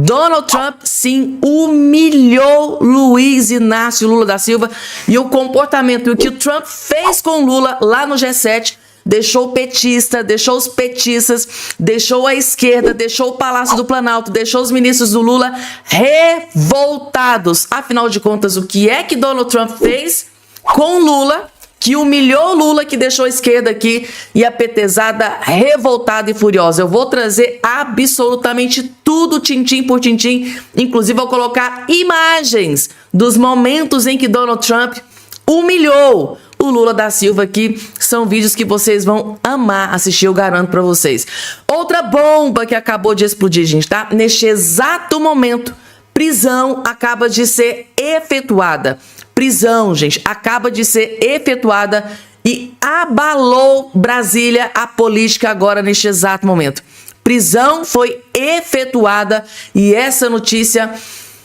Donald Trump, sim, humilhou Luiz Inácio Lula da Silva e o comportamento e o que o Trump fez com Lula lá no G7 deixou o petista, deixou os petistas, deixou a esquerda, deixou o Palácio do Planalto, deixou os ministros do Lula revoltados. Afinal de contas, o que é que Donald Trump fez com Lula, que humilhou Lula, que deixou a esquerda aqui e a petezada revoltada e furiosa? Eu vou trazer absolutamente tudo, tintim por tintim. Inclusive, vou colocar imagens dos momentos em que Donald Trump humilhou o Lula da Silva aqui. São vídeos que vocês vão amar assistir, eu garanto pra vocês. Outra bomba que acabou de explodir, gente, tá? Neste exato momento, prisão acaba de ser efetuada. Prisão, gente, acaba de ser efetuada e abalou Brasília, a política agora neste exato momento. Prisão foi efetuada e essa notícia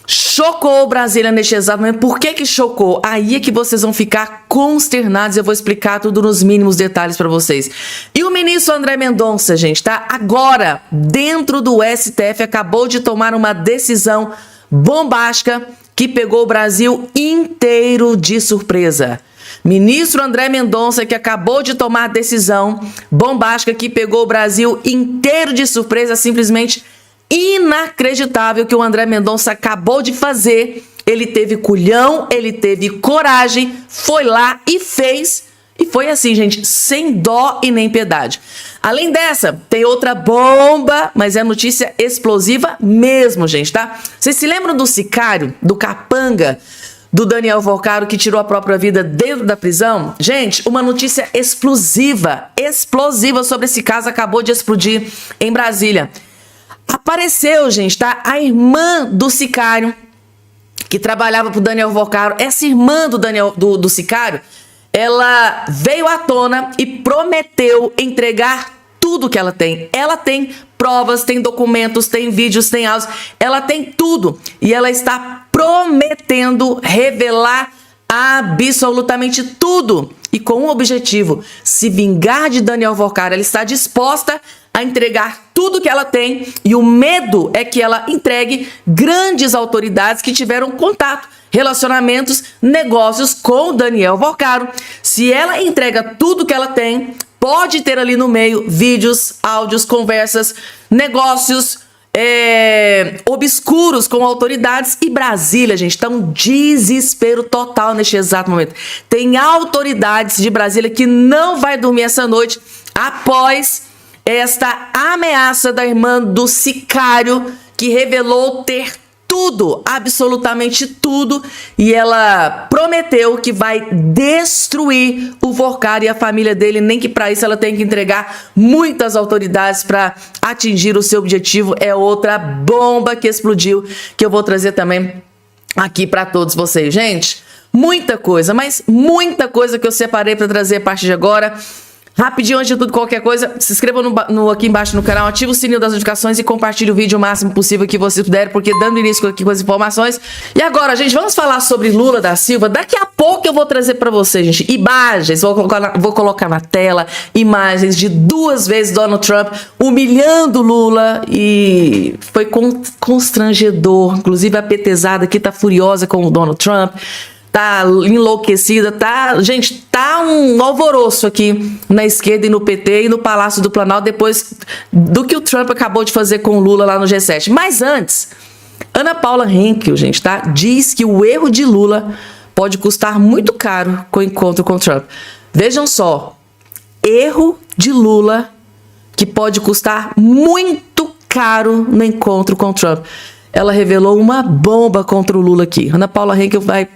chocou Brasília neste exato momento. Por que que chocou? Aí é que vocês vão ficar consternados. Eu vou explicar tudo nos mínimos detalhes para vocês. E o ministro André Mendonça, gente, tá agora dentro do STF, acabou de tomar uma decisão bombástica que pegou o Brasil inteiro de surpresa. Ministro André Mendonça, que acabou de tomar a decisão bombástica que pegou o Brasil inteiro de surpresa, simplesmente inacreditável que o André Mendonça acabou de fazer. Ele teve culhão, ele teve coragem, foi lá e fez. E foi assim, gente, sem dó e nem piedade. Além dessa, tem outra bomba, mas é notícia explosiva mesmo, gente, tá? Vocês se lembram do sicário, do capanga, do Daniel Volcaro, que tirou a própria vida dentro da prisão? Gente, uma notícia explosiva sobre esse caso acabou de explodir em Brasília. Apareceu, gente, tá? A irmã do sicário, que trabalhava pro Daniel Volcaro. Essa irmã do sicário, ela veio à tona e prometeu entregar tudo que ela tem. Ela tem provas, tem documentos, tem vídeos, tem áudios. Ela tem tudo. E ela está prometendo revelar absolutamente tudo. E com um objetivo: se vingar de Daniel Volcaro. Ela está disposta a entregar tudo que ela tem, e o medo é que ela entregue grandes autoridades que tiveram contato, relacionamentos, negócios com o Daniel Volcaro. Se ela entrega tudo que ela tem, pode ter ali no meio vídeos, áudios, conversas, negócios obscuros com autoridades. E Brasília, gente, tá um desespero total neste exato momento. Tem autoridades de Brasília que não vai dormir essa noite após esta ameaça da irmã do sicário, que revelou ter tudo, absolutamente tudo, e ela prometeu que vai destruir o Volcaro e a família dele, nem que para isso ela tenha que entregar muitas autoridades para atingir o seu objetivo. É outra bomba que explodiu, que eu vou trazer também aqui para todos vocês. Gente, muita coisa, mas muita coisa que eu separei para trazer a partir de agora. Rapidinho, antes de tudo, qualquer coisa, se inscreva aqui embaixo no canal, ativa o sininho das notificações e compartilhe o vídeo o máximo possível que você puder, porque dando início aqui com as informações. E agora, gente, vamos falar sobre Lula da Silva. Daqui a pouco eu vou trazer para vocês, gente, imagens, vou colocar na tela imagens de 2 vezes Donald Trump humilhando Lula, e foi constrangedor. Inclusive a petezada aqui tá furiosa com o Donald Trump, tá enlouquecida, tá, gente, tá um alvoroço aqui na esquerda e no PT e no Palácio do Planalto depois do que o Trump acabou de fazer com o Lula lá no G7. Mas antes, Ana Paula Henkel, gente, tá, diz que o erro de Lula pode custar muito caro com o encontro com o Trump. Vejam só, erro de Lula que pode custar muito caro no encontro com o Trump. Ela revelou uma bomba contra o Lula aqui. Ana Paula Henkel vai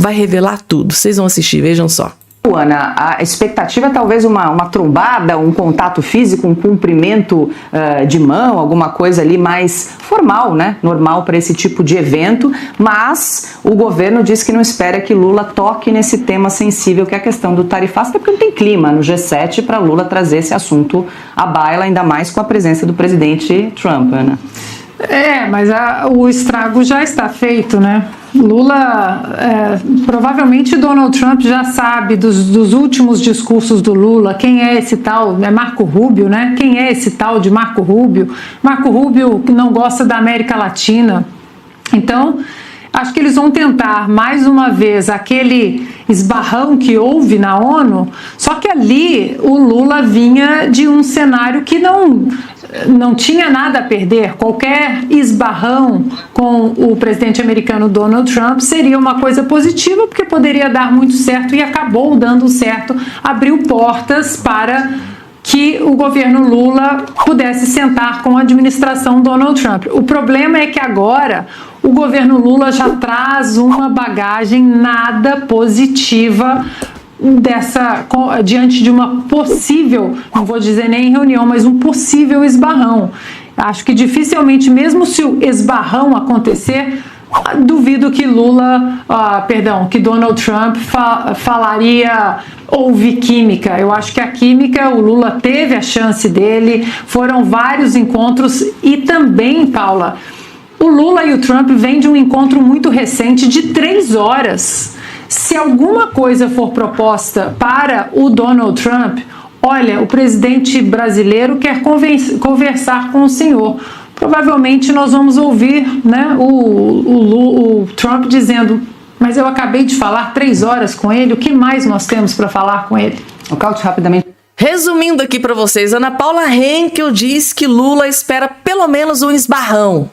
revelar tudo. Vocês vão assistir, vejam só. Ana, a expectativa é talvez uma trombada, um contato físico, um cumprimento de mão, alguma coisa ali mais formal, né? Normal para esse tipo de evento, mas o governo diz que não espera que Lula toque nesse tema sensível, que é a questão do tarifaço, até porque não tem clima no G7 para Lula trazer esse assunto à baila, ainda mais com a presença do presidente Trump, Ana. Mas o estrago já está feito, né? Lula, provavelmente Donald Trump já sabe dos últimos discursos do Lula, quem é esse tal, é Marco Rubio, né? Quem é esse tal de Marco Rubio? Marco Rubio que não gosta da América Latina. Então, acho que eles vão tentar, mais uma vez, aquele esbarrão que houve na ONU, só que ali o Lula vinha de um cenário que não tinha nada a perder. Qualquer esbarrão com o presidente americano Donald Trump seria uma coisa positiva, porque poderia dar muito certo e acabou dando certo, abriu portas para que o governo Lula pudesse sentar com a administração Donald Trump. O problema é que agora o governo Lula já traz uma bagagem nada positiva diante de uma possível, não vou dizer nem reunião, mas um possível esbarrão. Acho que dificilmente, mesmo se o esbarrão acontecer, duvido que que Donald Trump falaria houve química. Eu acho que a química, o Lula teve a chance dele, foram vários encontros e também, Paula, o Lula e o Trump vêm de um encontro muito recente de 3 horas. Se alguma coisa for proposta para o Donald Trump, olha, o presidente brasileiro quer conversar com o senhor. Provavelmente nós vamos ouvir, né, o Trump dizendo: mas eu acabei de falar 3 horas com ele, o que mais nós temos para falar com ele? O Caute, rapidamente. Resumindo aqui para vocês, Ana Paula Henkel diz que Lula espera pelo menos um esbarrão.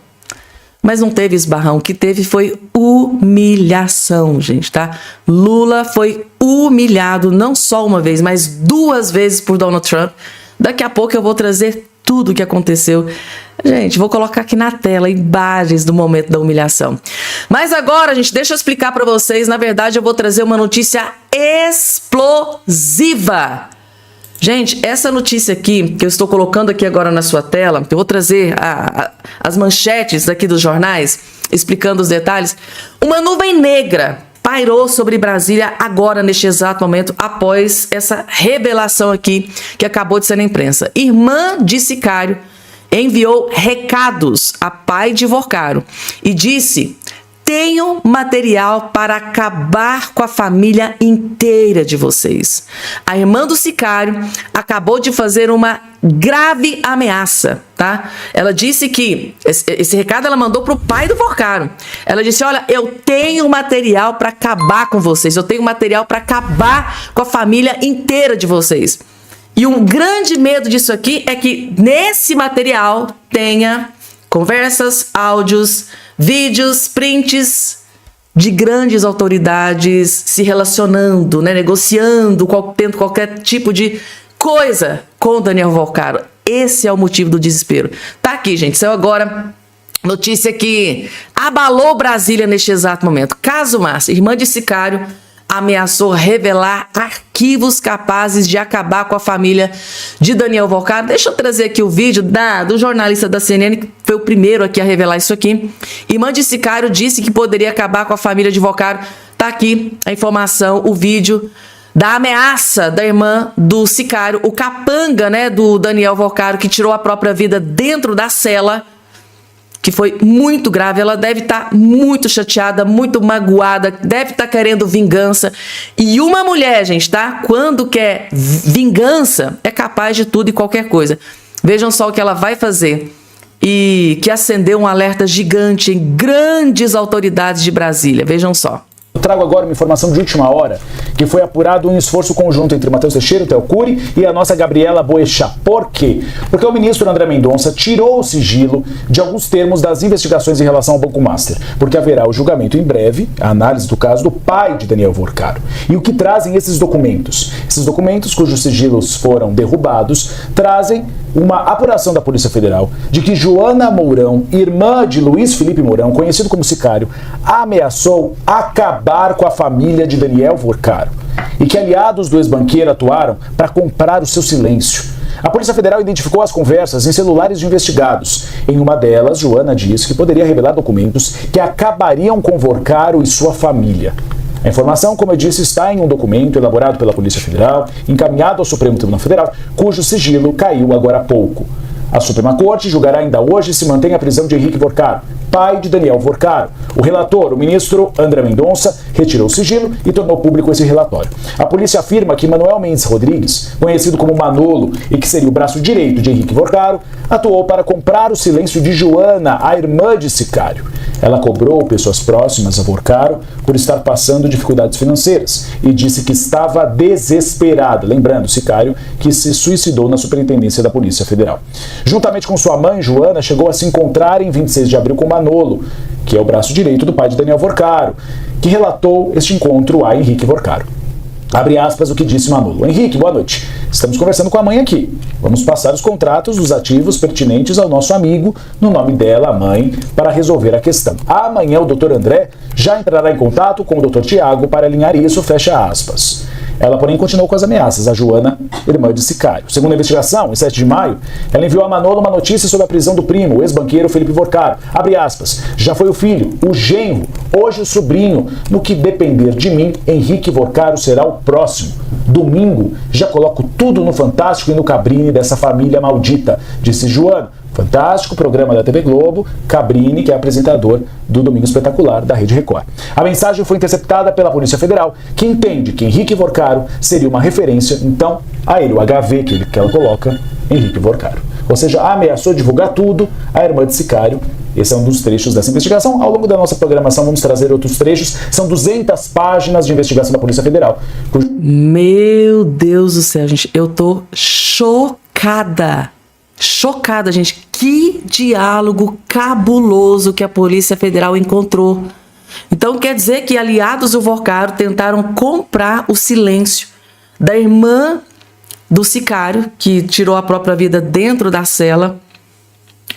Mas não teve esbarrão, o que teve foi humilhação, gente, tá? Lula foi humilhado não só uma vez, mas 2 vezes por Donald Trump. Daqui a pouco eu vou trazer tudo o que aconteceu. Gente, vou colocar aqui na tela imagens do momento da humilhação. Mas agora, gente, deixa eu explicar para vocês. Na verdade, eu vou trazer uma notícia explosiva. Gente, essa notícia aqui, que eu estou colocando aqui agora na sua tela, eu vou trazer as manchetes aqui dos jornais, explicando os detalhes. Uma nuvem negra pairou sobre Brasília agora, neste exato momento, após essa revelação aqui que acabou de ser na imprensa. Irmã de sicário enviou recados a pai de Vocaro e disse: tenho material para acabar com a família inteira de vocês. A irmã do sicário acabou de fazer uma grave ameaça, tá? Ela disse que esse recado ela mandou pro pai do Vocaro. Ela disse: olha, eu tenho material para acabar com vocês. Eu tenho material para acabar com a família inteira de vocês. E um grande medo disso aqui é que nesse material tenha conversas, áudios, vídeos, prints de grandes autoridades se relacionando, né, negociando, tendo qualquer tipo de coisa com Daniel Vocaro. Esse é o motivo do desespero. Tá aqui, gente, saiu agora notícia que abalou Brasília neste exato momento. Caso Márcia, irmã de sicário, ameaçou revelar arquivos capazes de acabar com a família de Daniel Vocaro. Deixa eu trazer aqui o vídeo do jornalista da CNN, que foi o primeiro aqui a revelar isso aqui. Irmã de sicário disse que poderia acabar com a família de Vocaro. Tá aqui a informação, o vídeo da ameaça da irmã do sicário, o capanga, né, do Daniel Vocaro, que tirou a própria vida dentro da cela, que foi muito grave. Ela deve estar muito chateada, muito magoada, deve estar querendo vingança. E uma mulher, gente, tá? Quando quer vingança, é capaz de tudo e qualquer coisa. Vejam só o que ela vai fazer. E que acendeu um alerta gigante em grandes autoridades de Brasília. Vejam só. Eu trago agora uma informação de última hora, que foi apurado um esforço conjunto entre Matheus Teixeira, o Theo Cury, e a nossa Gabriela Boechat. Por quê? Porque o ministro André Mendonça tirou o sigilo de alguns termos das investigações em relação ao Banco Master, porque haverá o julgamento em breve, a análise do caso do pai de Daniel Vocaro. E o que trazem esses documentos? Esses documentos, cujos sigilos foram derrubados, trazem uma apuração da Polícia Federal de que Joana Mourão, irmã de Luiz Felipe Mourão, conhecido como sicário, ameaçou acabar com a família de Daniel Vocaro e que aliados do ex-banqueiro atuaram para comprar o seu silêncio. A Polícia Federal identificou as conversas em celulares de investigados. Em uma delas, Joana disse que poderia revelar documentos que acabariam com Vocaro e sua família. A informação, como eu disse, está em um documento elaborado pela Polícia Federal, encaminhado ao Supremo Tribunal Federal, cujo sigilo caiu agora há pouco. A Suprema Corte julgará ainda hoje se mantém a prisão de Henrique Vorcaro, pai de Daniel Vorcaro. O relator, o ministro André Mendonça, retirou o sigilo e tornou público esse relatório. A polícia afirma que Manuel Mendes Rodrigues, conhecido como Manolo e que seria o braço direito de Henrique Vorcaro, atuou para comprar o silêncio de Joana, a irmã de Sicário. Ela cobrou pessoas próximas a Vorcaro por estar passando dificuldades financeiras e disse que estava desesperada, lembrando Sicário que se suicidou na Superintendência da Polícia Federal. Juntamente com sua mãe, Joana, chegou a se encontrar em 26 de abril com Manolo, que é o braço direito do pai de Daniel Vorcaro, que relatou este encontro a Henrique Vorcaro. Abre aspas o que disse Manolo. Henrique, boa noite. Estamos conversando com a mãe aqui. Vamos passar os contratos dos ativos pertinentes ao nosso amigo, no nome dela, a mãe, para resolver a questão. Amanhã o Dr. André já entrará em contato com o Dr. Tiago para alinhar isso, fecha aspas. Ela, porém, continuou com as ameaças, a Joana, irmã de Sicário. Segundo a investigação, em 7 de maio, ela enviou a Manolo uma notícia sobre a prisão do primo, o ex-banqueiro Felipe Vorcaro. Abre aspas. Já foi o filho, o genro, hoje o sobrinho. No que depender de mim, Henrique Vorcaro será o próximo. Domingo, já coloco tudo no Fantástico e no Cabrini dessa família maldita, disse Joana. Fantástico, programa da TV Globo, Cabrini, que é apresentador do Domingo Espetacular da Rede Record. A mensagem foi interceptada pela Polícia Federal, que entende que Henrique Vorcaro seria uma referência, então, a ele, o HV que ela coloca, Henrique Vorcaro. Ou seja, ameaçou divulgar tudo a irmã de Sicário. Esse é um dos trechos dessa investigação. Ao longo da nossa programação vamos trazer outros trechos. São 200 páginas de investigação da Polícia Federal. Meu Deus do céu, gente. Eu tô chocada. Chocada, gente. Que diálogo cabuloso que a Polícia Federal encontrou. Então quer dizer que aliados do Vorcaro tentaram comprar o silêncio da irmã do Sicário, que tirou a própria vida dentro da cela.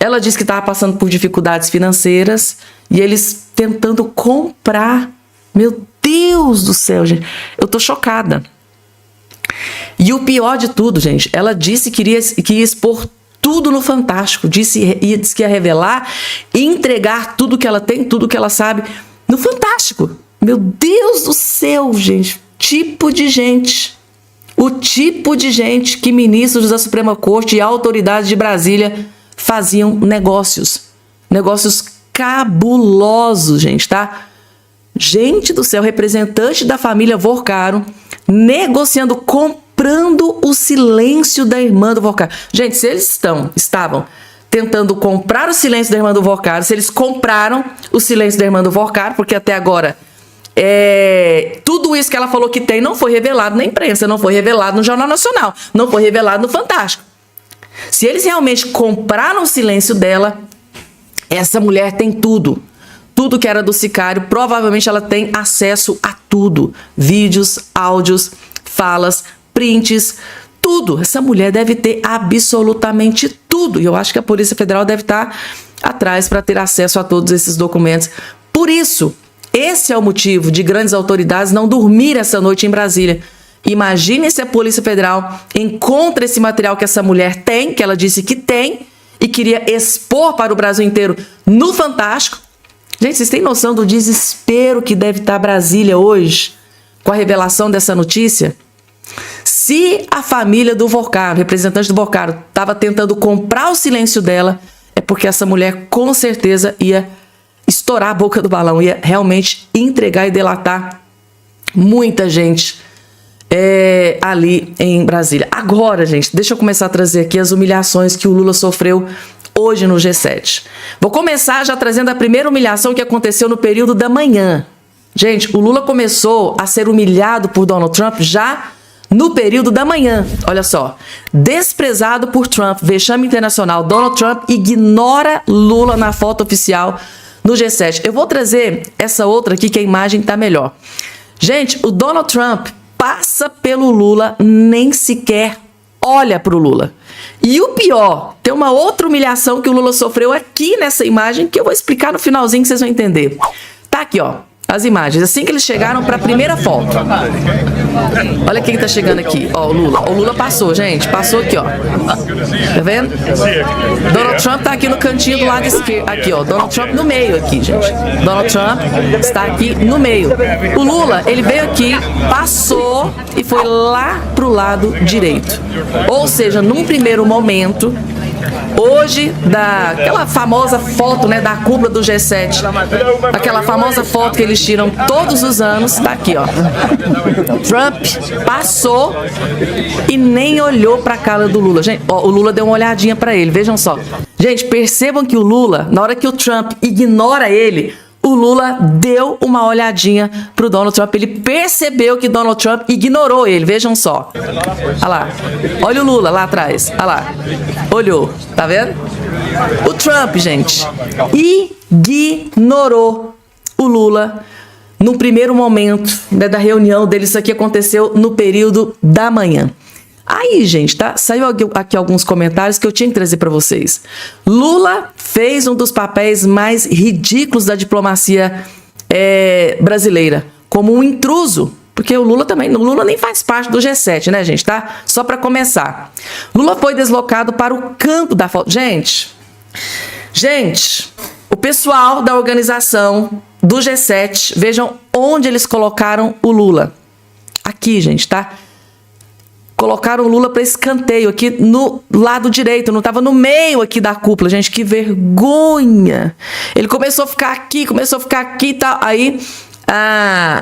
Ela disse que estava passando por dificuldades financeiras e eles tentando comprar. Meu Deus do céu, gente. Eu tô chocada. E o pior de tudo, gente, ela disse que ia expor tudo no Fantástico. Disse que ia revelar e entregar tudo que ela tem, tudo que ela sabe no Fantástico. Meu Deus do céu, gente. O tipo de gente que ministros da Suprema Corte e autoridades de Brasília faziam negócios cabulosos, gente, tá? Gente do céu, representante da família Vorcaro negociando, comprando o silêncio da irmã do Vorcaro. Gente, se eles estavam tentando comprar o silêncio da irmã do Vorcaro, se eles compraram o silêncio da irmã do Vorcaro, porque até agora tudo isso que ela falou que tem não foi revelado na imprensa, não foi revelado no Jornal Nacional, não foi revelado no Fantástico. Se eles realmente compraram o silêncio dela, essa mulher tem tudo. Tudo que era do Sicário, provavelmente ela tem acesso a tudo. Vídeos, áudios, falas, prints, tudo. Essa mulher deve ter absolutamente tudo. E eu acho que a Polícia Federal deve estar atrás para ter acesso a todos esses documentos. Por isso, esse é o motivo de grandes autoridades não dormir essa noite em Brasília. Imagine se a Polícia Federal encontra esse material que essa mulher tem, que ela disse que tem, e queria expor para o Brasil inteiro no Fantástico. Gente, vocês têm noção do desespero que deve estar Brasília hoje com a revelação dessa notícia? Se a família do Vorcaro, representante do Vorcaro, estava tentando comprar o silêncio dela, é porque essa mulher com certeza ia estourar a boca do balão, ia realmente entregar e delatar muita gente ali em Brasília. Agora, gente, deixa eu começar a trazer aqui as humilhações que o Lula sofreu hoje no G7. Vou começar já trazendo a primeira humilhação que aconteceu no período da manhã. Gente, o Lula começou a ser humilhado por Donald Trump já no período da manhã. Olha só. Desprezado por Trump, vexame internacional. Donald Trump ignora Lula na foto oficial no G7. Eu vou trazer essa outra aqui que a imagem tá melhor. Gente, o Donald Trump passa pelo Lula, nem sequer olha pro Lula. E o pior, tem uma outra humilhação que o Lula sofreu aqui nessa imagem que eu vou explicar no finalzinho que vocês vão entender. Tá aqui, ó, as imagens. Assim que eles chegaram para a primeira foto. Olha quem tá chegando aqui. Ó, o Lula. O Lula passou, gente. Passou aqui, ó. Tá vendo? Donald Trump tá aqui no cantinho do lado esquerdo. Aqui, ó. Donald Trump no meio aqui, gente. Donald Trump está aqui no meio. O Lula, ele veio aqui, passou e foi lá pro lado direito. Ou seja, num primeiro momento, Hoje, daquela famosa foto, né, da cúpula do G7, aquela famosa foto que eles tiram todos os anos, tá aqui, ó. Trump passou e nem olhou pra cara do Lula. Gente, ó, o Lula deu uma olhadinha pra ele, vejam só. Gente, percebam que o Lula, na hora que o Trump ignora ele, o Lula deu uma olhadinha pro Donald Trump. Ele percebeu que Donald Trump ignorou ele. Vejam só. Olha lá. Olha o Lula lá atrás. Olha lá. Olhou. Tá vendo? O Trump, gente, ignorou o Lula no primeiro momento, né, da reunião dele. Isso aqui aconteceu no período da manhã. Aí, gente, tá? Saiu aqui alguns comentários que eu tinha que trazer para vocês. Lula fez um dos papéis mais ridículos da diplomacia brasileira, como um intruso, porque o Lula nem faz parte do G7, né, gente, tá? Só para começar. Lula foi deslocado para o campo da foto. Gente, o pessoal da organização do G7, vejam onde eles colocaram o Lula. Aqui, gente, tá? Colocaram o Lula para escanteio aqui no lado direito, não estava no meio aqui da cúpula, gente, que vergonha. Ele começou a ficar aqui e tal, aí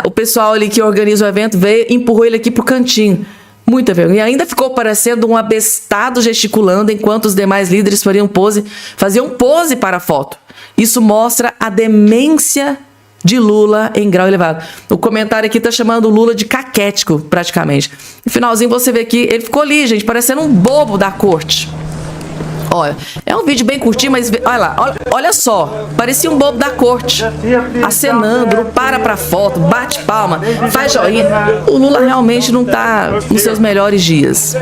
o pessoal ali que organiza o evento veio e empurrou ele aqui pro cantinho. Muita vergonha. E ainda ficou parecendo um abestado gesticulando enquanto os demais líderes faziam pose para a foto. Isso mostra a demência de Lula em grau elevado. O comentário aqui tá chamando o Lula de caquético, praticamente. No finalzinho você vê que ele ficou ali, gente, parecendo um bobo da corte. Olha, é um vídeo bem curtinho, mas olha lá, olha só, parecia um bobo da corte, acenando, não para pra foto, bate palma, faz joinha. O Lula realmente não tá nos seus melhores dias.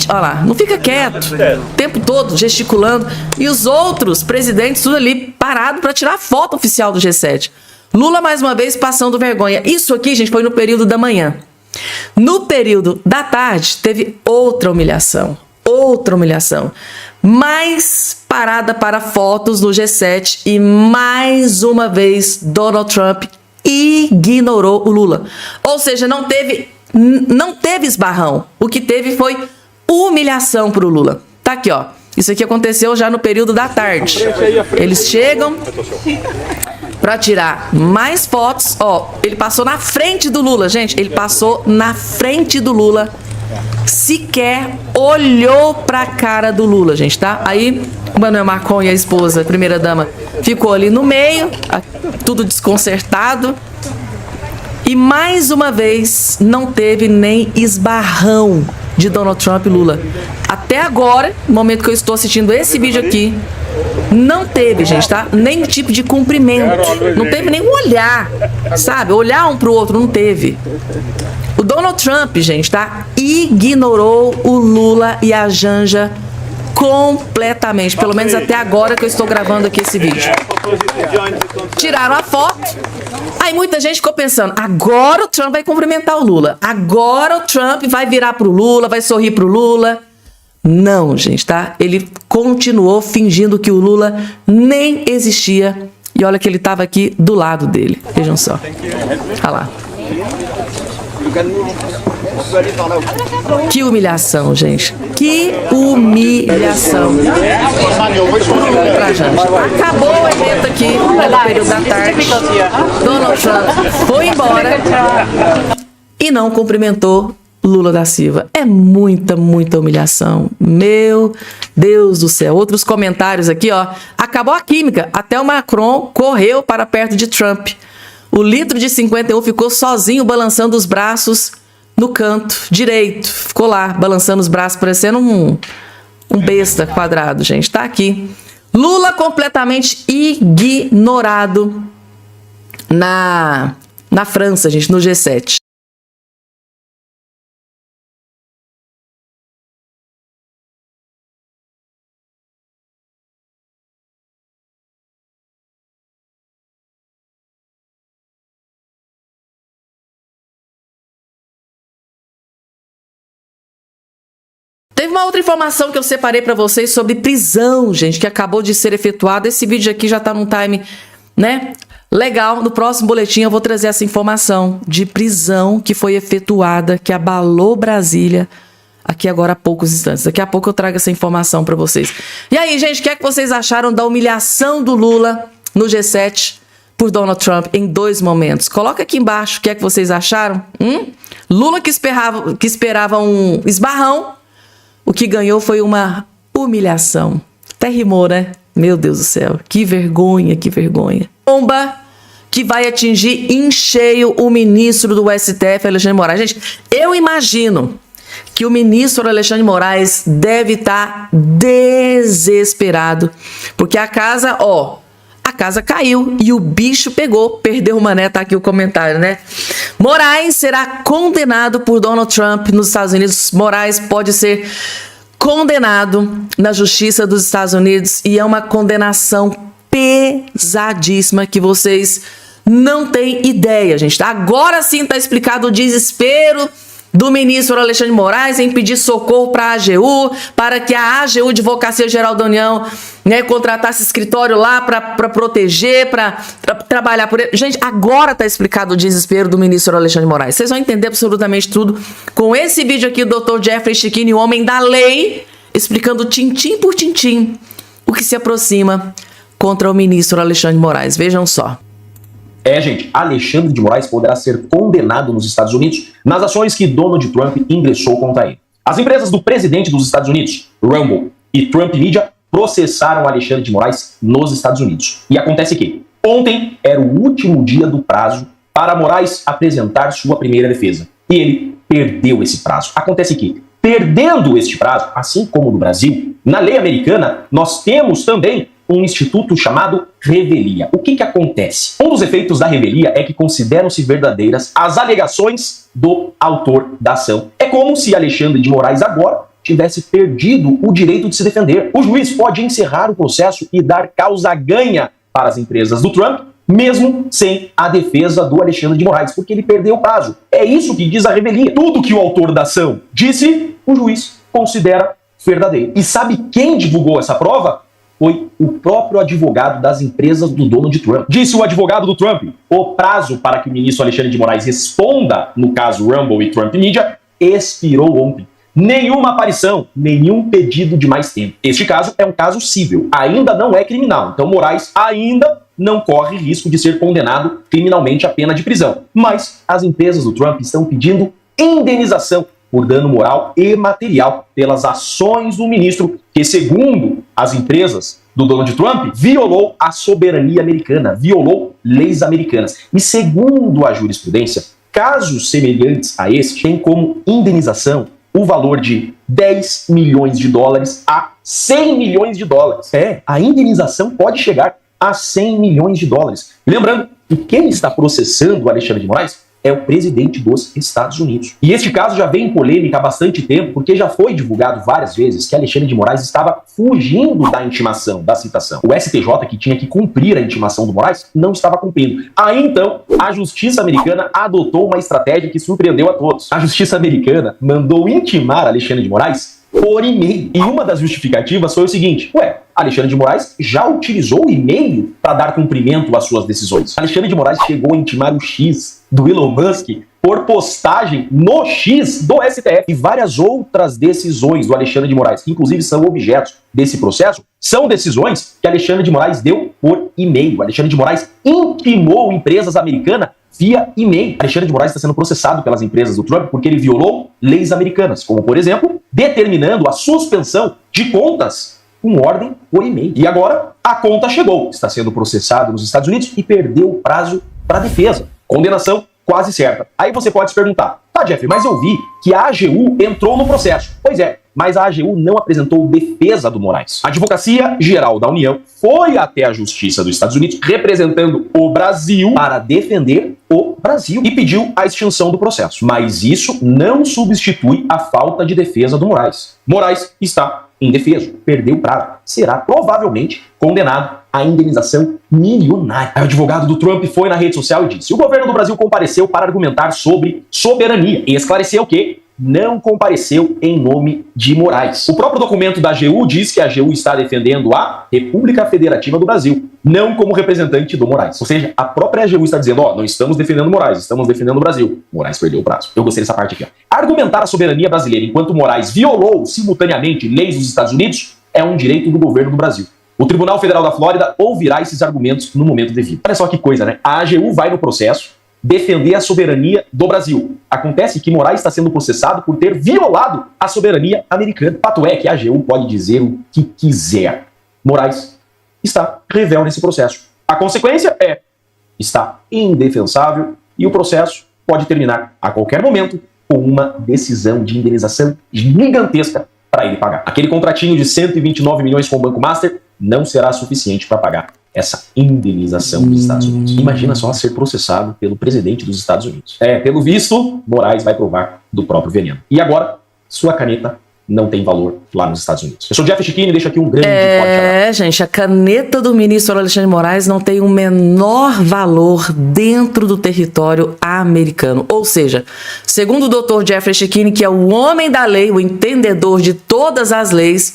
Olha lá, não fica quieto, o tempo todo gesticulando, e os outros presidentes tudo ali parado para tirar a foto oficial do G7. Lula mais uma vez passando vergonha. Isso aqui, gente, foi no período da manhã. No período da tarde teve outra humilhação. Mais parada para fotos no G7 e mais uma vez Donald Trump ignorou o Lula. Ou seja, não teve esbarrão. O que teve foi humilhação para o Lula. Tá aqui, ó. Isso aqui aconteceu já no período da tarde. Eles chegam para tirar mais fotos. Ó, ele passou na frente do Lula, gente. Ele passou na frente do Lula. Sequer olhou pra cara do Lula, gente, tá? Aí o Emmanuel Macron e a esposa, a primeira-dama, ficou ali no meio, tudo desconcertado. E mais uma vez não teve nem esbarrão de Donald Trump e Lula. Até agora, no momento que eu estou assistindo esse vídeo aqui, não teve, gente, tá? Nem tipo de cumprimento. Não teve nem um olhar, sabe? Olhar um pro outro, não teve. O Donald Trump, gente, tá? Ignorou o Lula e a Janja completamente. Pelo menos até agora que eu estou gravando aqui esse vídeo. Tiraram a foto. Aí muita gente ficou pensando, agora o Trump vai cumprimentar o Lula. Agora o Trump vai virar pro Lula, vai sorrir pro Lula. Não, gente, tá? Ele continuou fingindo que o Lula nem existia. E olha que ele estava aqui do lado dele. Vejam só. Olha lá. Que humilhação, gente. Que humilhação. Acabou o evento aqui no período da tarde. Donald Trump foi embora e não cumprimentou Lula da Silva. É muita humilhação. Meu Deus do céu. Outros comentários aqui, ó. Acabou a química. Até o Macron correu para perto de Trump. O litro de 51 ficou sozinho balançando os braços no canto direito. Ficou lá, balançando os braços, parecendo um besta quadrado, gente. Tá aqui. Lula completamente ignorado na França, gente, no G7. Teve uma outra informação que eu separei para vocês sobre prisão, gente, que acabou de ser efetuada. Esse vídeo aqui já tá num time, né, legal. No próximo boletim eu vou trazer essa informação de prisão que foi efetuada, que abalou Brasília aqui agora há poucos instantes. Daqui a pouco eu trago essa informação para vocês. E aí, gente, o que é que vocês acharam da humilhação do Lula no G7 por Donald Trump em 2 momentos? Coloca aqui embaixo o que é que vocês acharam. Lula que esperava um esbarrão, o que ganhou foi uma humilhação. Até rimou, né? Meu Deus do céu, que vergonha, que vergonha. Bomba que vai atingir em cheio o ministro do STF, Alexandre de Moraes. Gente, eu imagino que o ministro Alexandre de Moraes deve estar desesperado, porque a casa caiu e o bicho pegou, perdeu o mané, tá aqui o comentário, né? Moraes será condenado por Donald Trump nos Estados Unidos. Moraes pode ser condenado na justiça dos Estados Unidos e é uma condenação pesadíssima que vocês não têm ideia, gente. Agora sim tá explicado o desespero do ministro Alexandre de Moraes em pedir socorro para a AGU, para que a AGU, Advocacia Geral da União, né, contratasse escritório lá para proteger, para trabalhar por ele. Gente, agora está explicado o desespero do ministro Alexandre de Moraes. Vocês vão entender absolutamente tudo com esse vídeo aqui do Dr. Jeffrey Chiquini, o homem da lei, explicando tintim por tintim o que se aproxima contra o ministro Alexandre de Moraes. Vejam só. Gente, Alexandre de Moraes poderá ser condenado nos Estados Unidos nas ações que Donald Trump ingressou contra ele. As empresas do presidente dos Estados Unidos, Rumble e Trump Media, processaram Alexandre de Moraes nos Estados Unidos. E acontece que ontem era o último dia do prazo para Moraes apresentar sua primeira defesa. E ele perdeu esse prazo. Acontece que, perdendo este prazo, assim como no Brasil, na lei americana, nós temos também um instituto chamado revelia. O que acontece? Um dos efeitos da revelia é que consideram-se verdadeiras as alegações do autor da ação. É como se Alexandre de Moraes agora tivesse perdido o direito de se defender. O juiz pode encerrar o processo e dar causa ganha para as empresas do Trump, mesmo sem a defesa do Alexandre de Moraes, porque ele perdeu o prazo. É isso que diz a revelia. Tudo que o autor da ação disse, o juiz considera verdadeiro. E sabe quem divulgou essa prova? Foi o próprio advogado das empresas do Donald Trump. Disse o advogado do Trump: o prazo para que o ministro Alexandre de Moraes responda no caso Rumble e Trump Media expirou ontem. Nenhuma aparição, nenhum pedido de mais tempo. Este caso é um caso cível, ainda não é criminal. Então Moraes ainda não corre risco de ser condenado criminalmente à pena de prisão. Mas as empresas do Trump estão pedindo indenização por dano moral e material pelas ações do ministro, que, segundo as empresas do Donald Trump, violou a soberania americana, violou leis americanas. E segundo a jurisprudência, casos semelhantes a este têm como indenização o valor de 10 milhões de dólares a 100 milhões de dólares. A indenização pode chegar a 100 milhões de dólares. E lembrando que quem está processando o Alexandre de Moraes é o presidente dos Estados Unidos. E este caso já vem em polêmica há bastante tempo, porque já foi divulgado várias vezes que Alexandre de Moraes estava fugindo da intimação, da citação. O STJ, que tinha que cumprir a intimação do Moraes, não estava cumprindo. Aí então, a justiça americana adotou uma estratégia que surpreendeu a todos. A justiça americana mandou intimar Alexandre de Moraes por e-mail. E uma das justificativas foi o seguinte: Alexandre de Moraes já utilizou o e-mail para dar cumprimento às suas decisões. Alexandre de Moraes chegou a intimar o X do Elon Musk por postagem no X do STF. E várias outras decisões do Alexandre de Moraes, que inclusive são objetos desse processo, são decisões que Alexandre de Moraes deu por e-mail. Alexandre de Moraes intimou empresas americanas via e-mail. Alexandre de Moraes está sendo processado pelas empresas do Trump porque ele violou leis americanas, como, por exemplo, determinando a suspensão de contas com ordem por e-mail. E agora a conta chegou. Está sendo processado nos Estados Unidos e perdeu o prazo para defesa. Condenação quase certa. Aí você pode se perguntar: tá, Jeff, mas eu vi que a AGU entrou no processo. Pois é, mas a AGU não apresentou defesa do Moraes. A Advocacia Geral da União foi até a Justiça dos Estados Unidos, representando o Brasil, para defender o Brasil, e pediu a extinção do processo. Mas isso não substitui a falta de defesa do Moraes. Moraes está indefeso, perdeu o prazo, será provavelmente condenado à indenização milionária. O advogado do Trump foi na rede social e disse: o governo do Brasil compareceu para argumentar sobre soberania e esclareceu que não compareceu em nome de Moraes. O próprio documento da AGU diz que a AGU está defendendo a República Federativa do Brasil, não como representante do Moraes. Ou seja, a própria AGU está dizendo, ó, não estamos defendendo Moraes, estamos defendendo o Brasil. Moraes perdeu o prazo. Eu gostei dessa parte aqui, ó. Argumentar a soberania brasileira enquanto Moraes violou simultaneamente leis dos Estados Unidos é um direito do governo do Brasil. O Tribunal Federal da Flórida ouvirá esses argumentos no momento devido. Olha só que coisa, né? A AGU vai no processo defender a soberania do Brasil. Acontece que Moraes está sendo processado por ter violado a soberania americana. Fato é que a AGU pode dizer o que quiser. Moraes está revel nesse processo. A consequência está indefensável e o processo pode terminar a qualquer momento com uma decisão de indenização gigantesca para ele pagar. Aquele contratinho de 129 milhões com o Banco Master não será suficiente para pagar essa indenização dos Estados Unidos. Imagina só ser processado pelo presidente dos Estados Unidos. Pelo visto, Moraes vai provar do próprio veneno. E agora, sua caneta não tem valor lá nos Estados Unidos. Eu sou Jeff Chiquini e deixo aqui um grande forte abraço. Gente, a caneta do ministro Alexandre de Moraes não tem o menor valor dentro do território americano. Ou seja, segundo o Dr. Jeffrey Chiquini, que é o homem da lei, o entendedor de todas as leis,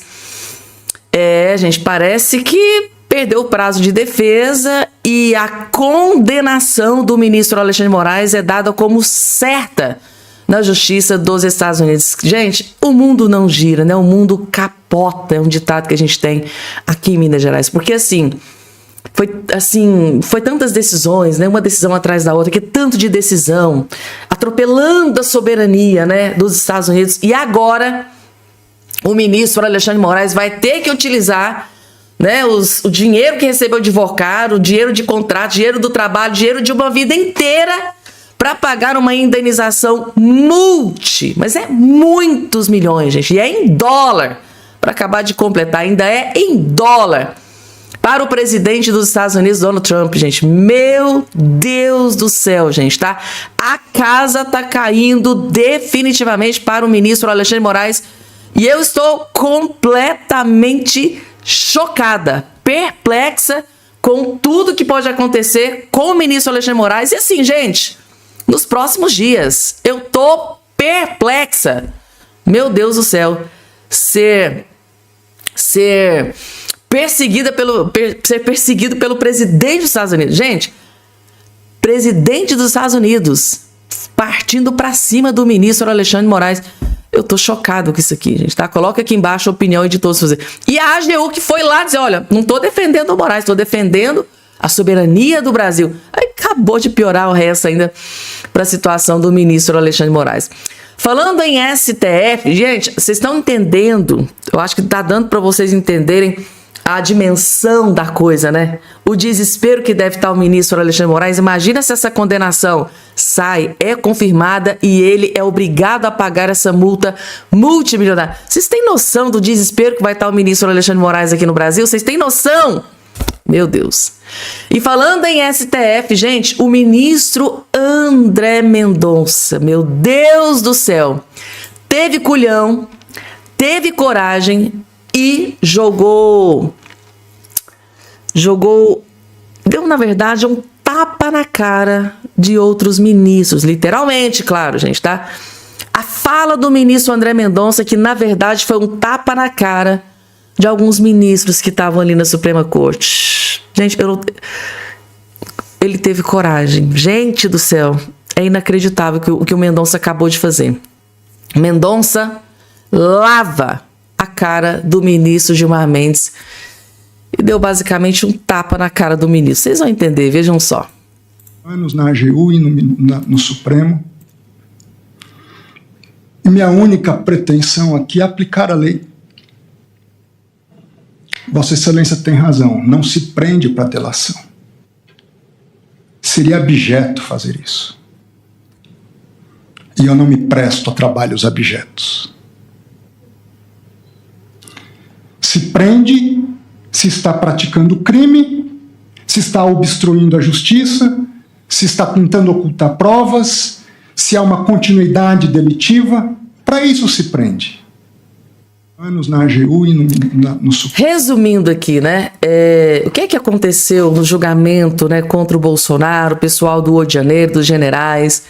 gente, parece que perdeu o prazo de defesa e a condenação do ministro Alexandre de Moraes é dada como certa na justiça dos Estados Unidos. Gente, o mundo não gira, né? O mundo capota, é um ditado que a gente tem aqui em Minas Gerais. Porque foi tantas decisões, né? Uma decisão atrás da outra, que tanto de decisão, atropelando a soberania, né, dos Estados Unidos. E agora, o ministro Alexandre de Moraes vai ter que utilizar, né, o dinheiro que recebeu de advogado, o dinheiro de contrato, dinheiro do trabalho, dinheiro de uma vida inteira para pagar uma indenização mas é muitos milhões, gente, e é em dólar, para acabar de completar, ainda é em dólar, para o presidente dos Estados Unidos, Donald Trump, gente. Meu Deus do céu, gente, tá? A casa tá caindo definitivamente para o ministro Alexandre de Moraes, e eu estou completamente chocada, perplexa com tudo que pode acontecer com o ministro Alexandre de Moraes, e assim, gente, nos próximos dias. Eu tô perplexa. Meu Deus do céu. Ser perseguido pelo presidente dos Estados Unidos. Gente, presidente dos Estados Unidos partindo pra cima do ministro Alexandre de Moraes. Eu tô chocado com isso aqui, gente, tá? Coloca aqui embaixo a opinião de todos vocês. E a AGU que foi lá dizer, olha, não tô defendendo o Moraes, tô defendendo a soberania do Brasil. Aí acabou de piorar o resto ainda para a situação do ministro Alexandre de Moraes. Falando em STF, gente, vocês estão entendendo? Eu acho que tá dando para vocês entenderem a dimensão da coisa, né? O desespero que deve estar o ministro Alexandre de Moraes. Imagina se essa condenação sai, é confirmada e ele é obrigado a pagar essa multa multimilionária. Vocês têm noção do desespero que vai estar o ministro Alexandre de Moraes aqui no Brasil? Vocês têm noção? Meu Deus. E falando em STF, gente, o ministro André Mendonça, meu Deus do céu, teve culhão, teve coragem e deu, na verdade, um tapa na cara de outros ministros, literalmente, claro, gente, tá? A fala do ministro André Mendonça, que na verdade foi um tapa na cara de alguns ministros que estavam ali na Suprema Corte. Gente, ele teve coragem. Gente do céu, é inacreditável o que o Mendonça acabou de fazer. Mendonça lava a cara do ministro Gilmar Mendes e deu basicamente um tapa na cara do ministro. Vocês vão entender, vejam só. Anos na AGU e no Supremo. E minha única pretensão aqui é aplicar a lei. Vossa Excelência tem razão, não se prende para delação. Seria abjeto fazer isso. E eu não me presto a trabalhos abjetos. Se prende se está praticando crime, se está obstruindo a justiça, se está tentando ocultar provas, se há uma continuidade delitiva. Para isso se prende. Anos na AGU e no Supremo. Resumindo aqui, né? O que é que aconteceu no julgamento, né, contra o Bolsonaro, o pessoal do Rio de Janeiro, dos generais,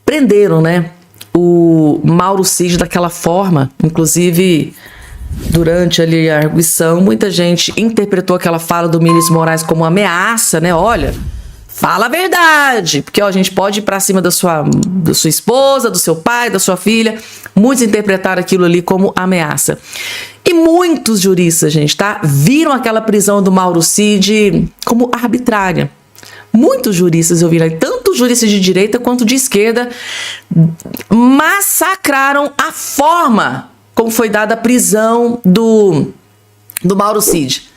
prenderam, né, o Mauro Cid daquela forma, inclusive Durante ali a arguição, muita gente interpretou aquela fala do ministro Moraes como uma ameaça, né? Olha, fala a verdade, porque ó, a gente pode ir pra cima da sua esposa, do seu pai, da sua filha. Muitos interpretaram aquilo ali como ameaça. E muitos juristas, gente, tá? Viram aquela prisão do Mauro Cid como arbitrária. Muitos juristas eu vi, tanto juristas de direita quanto de esquerda, massacraram a forma como foi dada a prisão do Mauro Cid.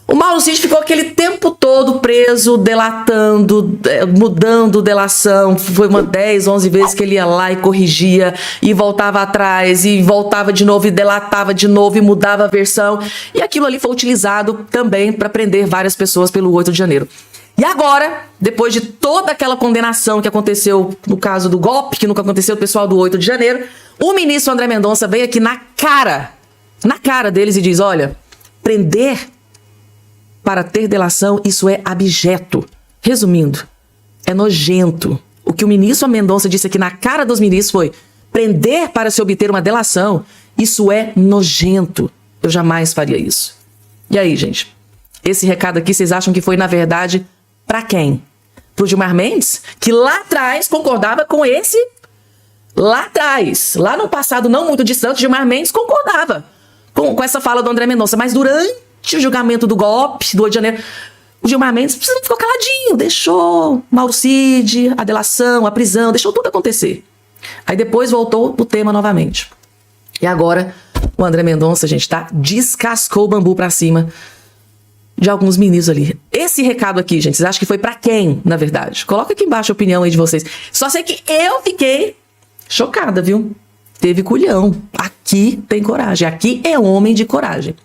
O Mauro Cid ficou aquele tempo todo preso, delatando, mudando delação. Foi uma 10, 11 vezes que ele ia lá e corrigia, e voltava atrás, e voltava de novo, e delatava de novo, e mudava a versão. E aquilo ali foi utilizado também para prender várias pessoas pelo 8 de janeiro. E agora, depois de toda aquela condenação que aconteceu no caso do golpe, que nunca aconteceu, o pessoal do 8 de janeiro, o ministro André Mendonça vem aqui na cara deles e diz, olha, prender para ter delação, isso é abjeto. Resumindo, é nojento. O que o ministro Mendonça disse aqui na cara dos ministros foi, prender para se obter uma delação, isso é nojento. Eu jamais faria isso. E aí, gente? Esse recado aqui, vocês acham que foi, na verdade, para quem? Pro Gilmar Mendes, que lá atrás concordava com esse... Lá atrás, lá no passado não muito distante, Gilmar Mendes concordava com essa fala do André Mendonça. Mas durante o julgamento do golpe, do 8 de janeiro, o Gilmar Mendes ficou caladinho, deixou Mauro Cid, a delação, a prisão, deixou tudo acontecer. Aí depois voltou o tema novamente. E agora, o André Mendonça, gente, descascou o bambu pra cima de alguns ministros ali. Esse recado aqui, gente, vocês acham que foi pra quem, na verdade? Coloca aqui embaixo a opinião aí de vocês. Só sei que eu fiquei chocada, viu? Teve culhão. Aqui tem coragem. Aqui é homem de coragem.